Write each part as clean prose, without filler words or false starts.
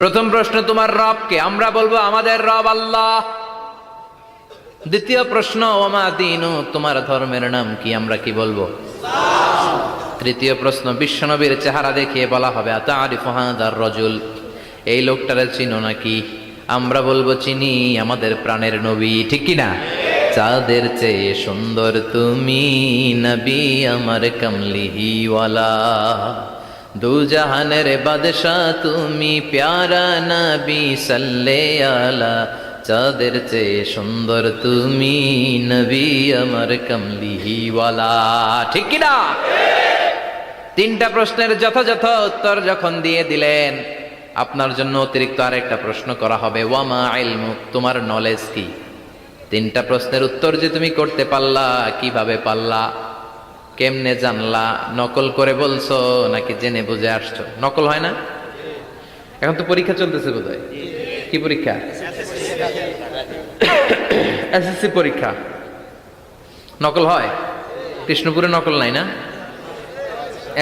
প্রথম প্রশ্ন, তোমার রবকে? আমরা বলবো আমাদের রব আল্লাহ। দ্বিতীয় প্রশ্ন, ওমা দীনু, তোমার ধর্মের নাম কি? আমরা কি বলবো? তৃতীয় প্রশ্ন, বিশ্বনবীর চেহারা দেখিয়ে বলা হবে আতারিফু হাযার রাজুল, এই লোকটারে চিনো নাকি? আমরা বলবো চিনি, আমাদের প্রাণের নবী, ঠিক কি না? চাঁদের চেয়ে সুন্দর তুমি নবী আমার কমলিহিওয়ালা, দু জাহানের বাদশাহ তুমি প্যারা নবী সাল্লে আলা, চাঁদের চেয়ে সুন্দর তুমি নবী আমার কমলিহিওয়ালা, ঠিক কি না? তিনটা প্রশ্নের যথাযথ উত্তর যখন দিয়ে দিলেন, আপনার জন্য অতিরিক্ত আরেকটা প্রশ্ন করা হবে, ওয়ামা ইলমুক, তোমার নলেজ কি? তিনটা প্রশ্নের উত্তর যে তুমি করতে পারলা, কিভাবে পারলা, কেমনে জানলা? নকল করে বলছো নাকি জেনে বুঝে আসছো? নকল হয় না? এখন তো পরীক্ষা চলতেছে বোধহয়। কি পরীক্ষা? এসএসসি পরীক্ষা। নকল হয়? কৃষ্ণপুরে নকল নাই না?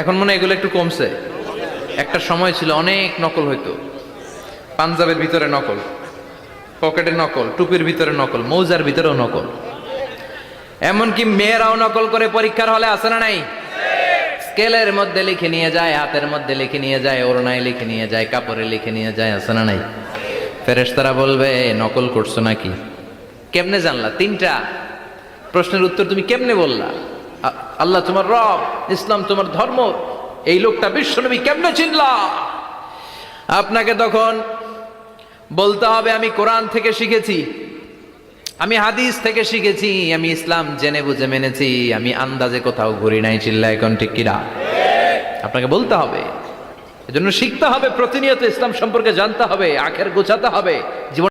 এখন মনে হয় এগুলো একটু কমছে। একটা সময় ছিল অনেক নকল হইতো। পাঞ্জাবের ভিতরে নকল, পকেটে নকল, টুপির ভিতরে নকল, মৌজার ভিতরেও নকল, এমনকি মেয়েরাও নকল করে পরীক্ষার হলে আসে না নাই? স্কেলের মধ্যে লিখে নিয়ে যায়, হাতের মধ্যে লিখে নিয়ে যায়, ওড়নায় লিখে নিয়ে যায়, কাপড়ে লিখে নিয়ে যায়, আসে না নাই? ফেরেশতারা বলবে নকল করছো নাকি? কেমনে জানলা? তিনটা প্রশ্নের উত্তর তুমি কেমনে বললা? আল্লাহ তোমার রব, ইসলাম তোমার ধর্ম, এই লোকটা বিশ্বনবী, কেমনে চিনলা? আপনাকে তখন বলতে হবে আমি কোরআন থেকে শিখেছি, আমি হাদিস থেকে শিখেছি, আমি ইসলাম জেনে বুঝে মেনেছি, আমি আন্দাজে কোথাও ঘুরি নাই। চিল্লা এখন ঠিক কিনা? আপনাকে বলতে হবে, এজন্য শিখতে হবে, প্রতিনিয়ত ইসলাম সম্পর্কে জানতে হবে, আখের গোছাতে হবে, জীবন